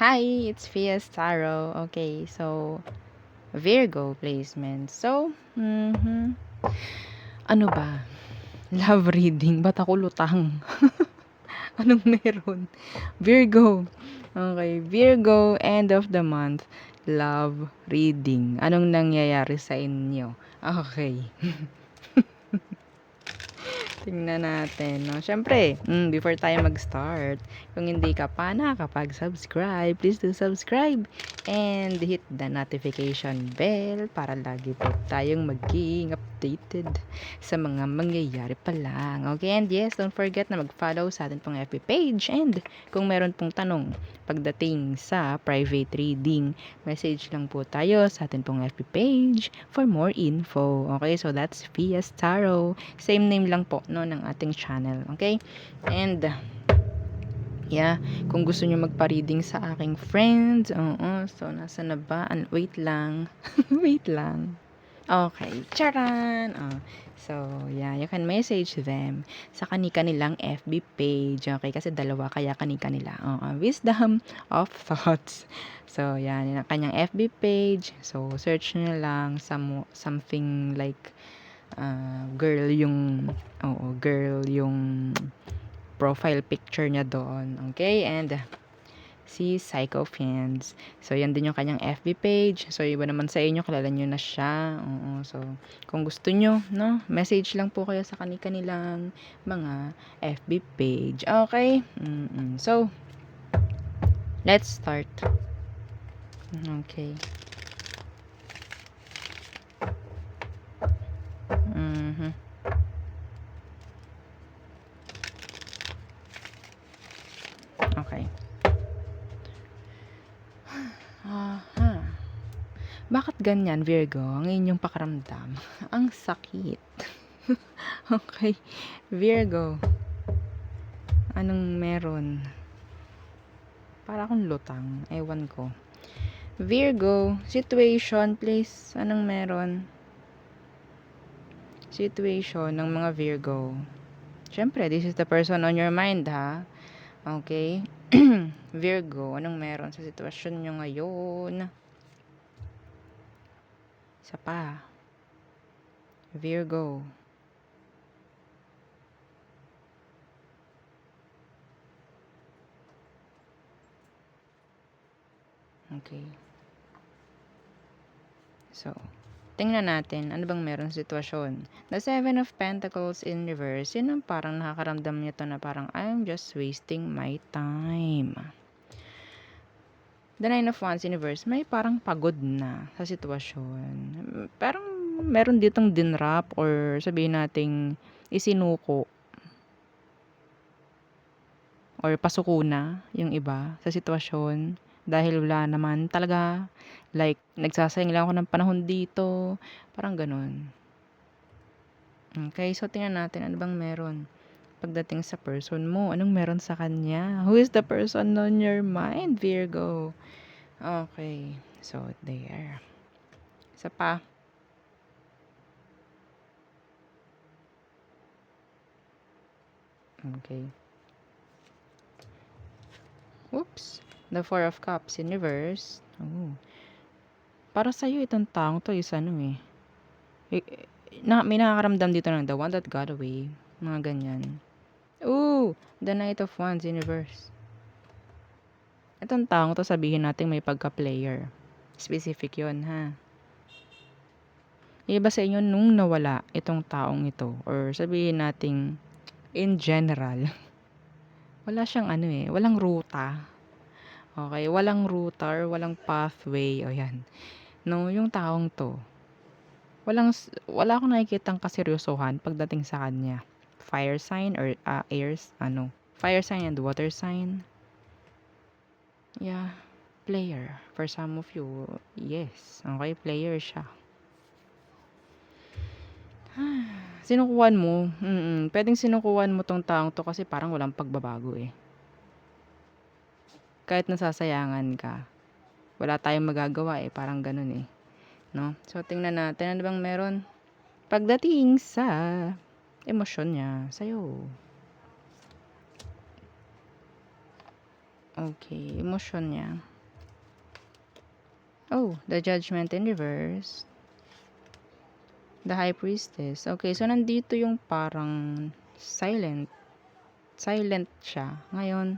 Hi, it's Fias Tarot. Okay, so Virgo placement. So, ano ba? Love reading. Ba't ako lutang? Anong meron? Virgo. Okay, Virgo, end of the month. Love reading. Anong nangyayari sa inyo? Okay. Tingnan natin, no? Siyempre, before tayo mag-start, kung hindi ka pa nakakapag-subscribe, please do subscribe and hit the notification bell para lagi po tayong maging updated sa mga mangyayari pa lang. Okay, and yes, don't forget na mag-follow sa atin pong FB page, and kung meron pong tanong pagdating sa private reading, message lang po tayo sa atin pong FB page for more info. Okay, so that's Fias Tarot. Same name lang po, no, ng ating channel. Okay? And, yeah, kung gusto nyo magpa-reading sa aking friends, so, nasa na ba? Wait lang. Wait lang. Okay, charan! So, yeah, you can message them sa kani-kanilang FB page. Okay, kasi dalawa kaya kani-kanila. Wisdom of Thoughts. So, yan, yung kanyang FB page. So, search nyo lang something like girl yung profile picture niya doon. Okay, and si Psycho Fans. So, yan din yung kanyang FB page. So, iba naman sa inyo, kilala nyo na siya. Oo, so, kung gusto nyo, no, message lang po kayo sa kanilang mga FB page. Okay? So, let's start. Okay. Mhm. Okay. Aha. Bakit ganyan, Virgo, ang inyong pakaramdam? Ang sakit. Okay. Virgo, anong meron? Para akong lutang. Ewan ko. Virgo, situation, please. Anong meron? Situation ng mga Virgo. Siyempre, this is the person on your mind, ha? Okay? Virgo, anong meron sa sitwasyon nyo ngayon? Isa pa. Virgo. Okay. So, tingnan natin, ano bang meron sa sitwasyon. The Seven of Pentacles in reverse, yun ang parang nakakaramdam nyo to na parang, I'm just wasting my time. The Nine of Wands in reverse, may parang pagod na sa sitwasyon. Parang meron ditong dinrap or sabihin nating isinuko or pasuko na yung iba sa sitwasyon dahil wala naman talaga, like nagsasayang lang ako ng panahon dito, parang ganun. Okay, so tingnan natin ano bang meron pagdating sa person mo. Anong meron sa kanya? Who is the person on your mind, Virgo? Okay, so there. Isa pa. Okay. Oops. The Four of Cups in reverse. Oh. Para sa'yo itong taong to is ano eh. May nakakaramdam dito ng the one that got away. Mga ganyan. Ooh! The Knight of Wands in reverse. Itong taong to sabihin natin may pagka-player. Specific yon ha. Iba sa inyo nung nawala itong taong ito. Or sabihin natin in general. Wala siyang ano eh. Walang ruta. Okay, walang ruta or walang pathway. O yan. No, yung taong to, wala akong nakikitang kaseryosohan pagdating sa kanya. Fire sign or fire sign and water sign. Yeah, player. For some of you, yes. Okay, player siya. Sinukuan mo. Pwedeng sinukuan mo tong taong to kasi parang walang pagbabago eh. Kahit nasasayangan ka, wala tayong magagawa eh. Parang ganun eh. No? So, tingnan natin ano bang meron pagdating sa emosyon niya sa'yo. Okay, emotion niya. Oh, the Judgment in reverse. The High Priestess. Okay, so nandito yung parang silent. Silent siya. Ngayon,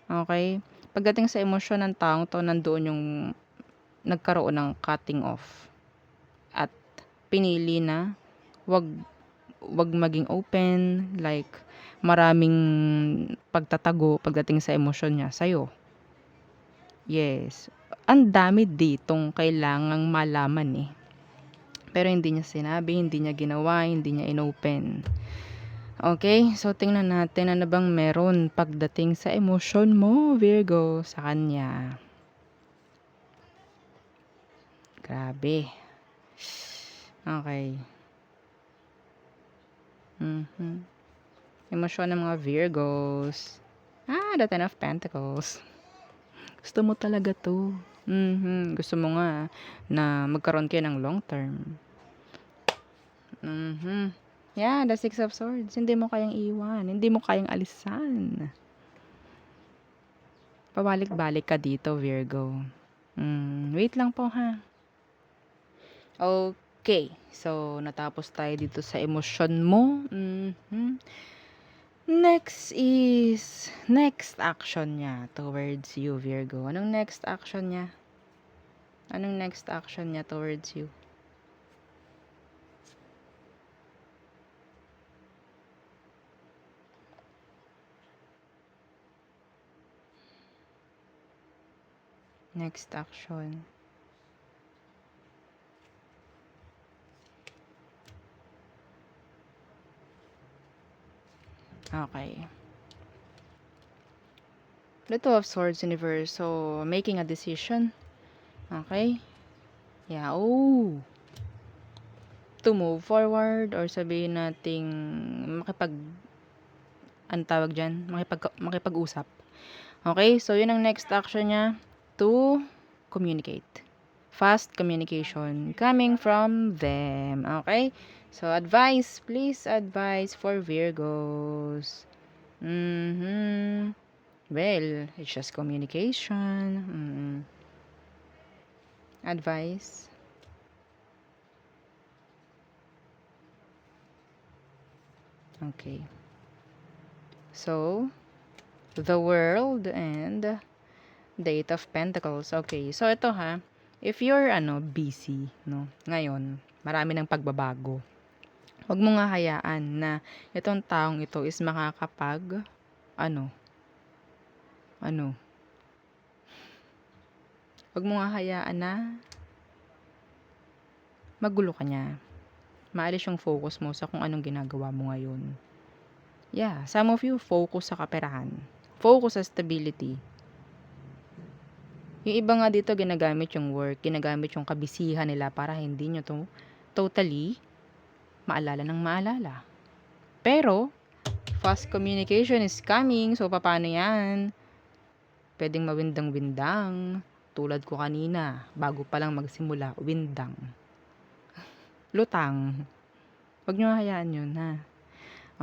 okay, pagdating sa emosyon ng taong to, nandoon yung nagkaroon ng cutting off. At pinili na wag wag maging open, like maraming pagtatago pagdating sa emosyon niya sa'yo. Yes. Ang dami ditong kailangang malaman eh. Pero hindi niya sinabi, hindi niya ginawa, hindi niya inopen. Okay, so tingnan natin ano bang meron pagdating sa emosyon mo, Virgo, sa kanya. Grabe. Okay. Emosyon ng mga Virgos. The Ten of Pentacles. Gusto mo talaga to. Gusto mo nga na magkaroon kayo ng long term. Yeah, the Six of Swords. Hindi mo kayang iwan. Hindi mo kayang alisan. Pabalik-balik ka dito, Virgo. Wait lang po, ha. Okay. So, natapos tayo dito sa emosyon mo. Next action niya towards you, Virgo. Anong next action niya? Anong next action niya towards you? Next action. Okay. The Two of Swords in reverse. So, making a decision. Okay? Yeah. Oh. To move forward or sabihin nating ang tawag dyan? Makipag-usap. Okay? So, yun ang next action niya. To communicate. Fast communication coming from them. Okay? So, advice. Please advice for Virgos. Well, it's just communication. Advice. Okay. So, the World and the Eight of Pentacles. Okay. So, ito ha. If you're, busy, no? Ngayon, marami ng pagbabago. Huwag mo nga hayaan na itong taong ito is makakapag, huwag mo nga hayaan na magulo ka niya. Maalis yung focus mo sa kung anong ginagawa mo ngayon. Yeah, some of you focus sa kaperahan. Focus sa stability. Yung iba nga dito ginagamit yung work, ginagamit yung kabisihan nila para hindi nyo to totally maalala ng maalala. Pero, fast communication is coming. So, paano yan? Pwedeng mawindang-windang. Tulad ko kanina, bago pa lang magsimula, windang. Lutang. Huwag nyo hayaan yun, ha?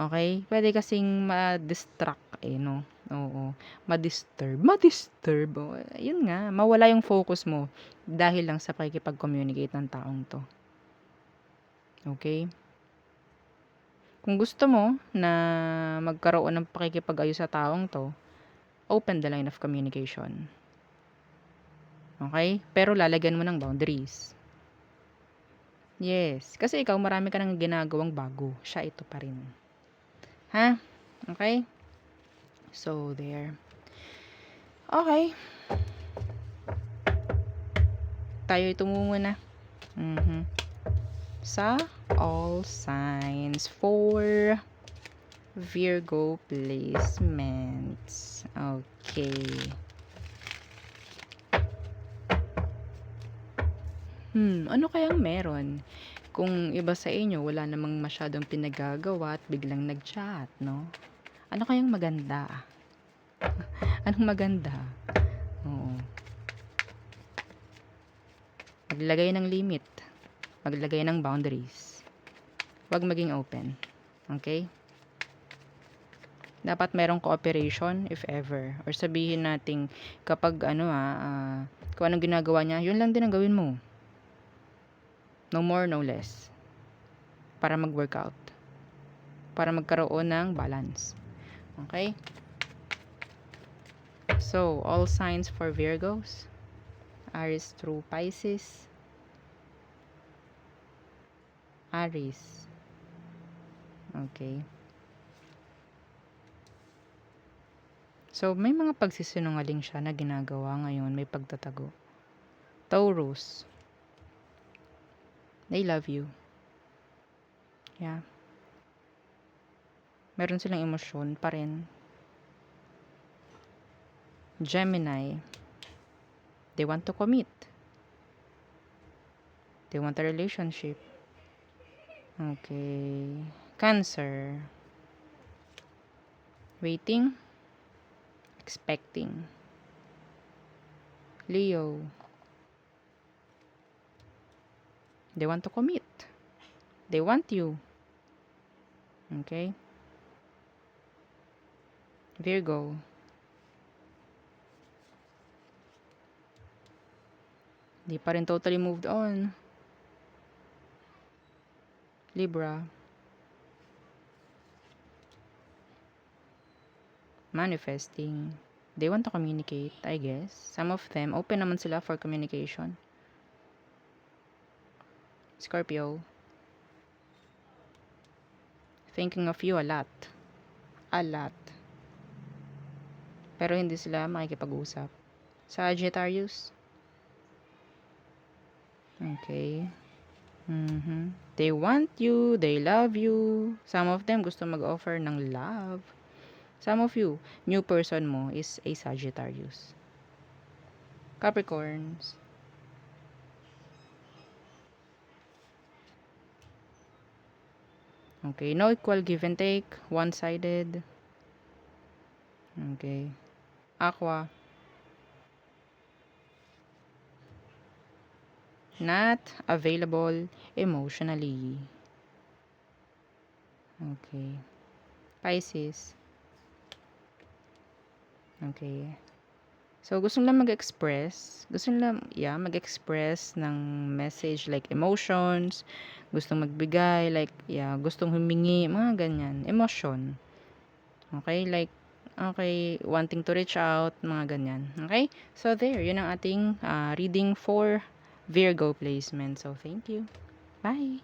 Okay? Pwede kasing ma-distract, no? Oo. Ma-disturb. Oh, yun nga, mawala yung focus mo dahil lang sa pakikipag-communicate ng taong to. Okay? Kung gusto mo na magkaroon ng pakikipag-ayos sa taong to, open the line of communication. Okay? Pero lalagyan mo ng boundaries. Yes. Kasi ikaw, marami ka nang ginagawang bago. Siya ito pa rin. Ha? Okay? So, there. Okay. Tayo ito muna. Sa all signs for Virgo placements. Okay. Ano kayang meron? Kung iba sa inyo, wala namang masyadong pinagagawa at biglang nag-chat, no? Ano kayang maganda? Anong maganda? Oo. Maglagay ng limit. Maglagay ng boundaries. Huwag maging open. Okay? Dapat merong cooperation if ever. Or sabihin nating kapag kung anong ginagawa niya, yun lang din ang gawin mo. No more, no less. Para mag-workout. Para magkaroon ng balance. Okay? So, all signs for Virgos. Aries through Pisces. Aries. Okay. So, may mga pagsisinungaling siya na ginagawa ngayon. May pagtatago. Taurus. They love you. Yeah. Meron silang emosyon pa rin. Gemini. They want to commit. They want a relationship. Okay. Cancer. Waiting. Expecting. Leo. They want to commit. They want you. Okay. Virgo. Di pa rin totally moved on. Libra. Manifesting. They want to communicate, I guess. Some of them, open naman sila for communication. Scorpio. Thinking of you a lot. A lot. Pero hindi sila makikipag-usap. Sagittarius. Okay. They want you. They love you. Some of them gusto mag-offer ng love. Some of you, new person mo is a Sagittarius. Capricorns. Okay, no equal give and take. One-sided. Okay. Aqua. Not available emotionally. Okay. Pisces. Okay. So, gusto lang mag-express. Gusto lang, mag-express ng message like emotions. Gustong magbigay, like, gustong humingi, mga ganyan. Emotion. Okay? Like, okay, wanting to reach out, mga ganyan. Okay? So, there. Yun ang ating reading for Virgo placement. So, thank you. Bye!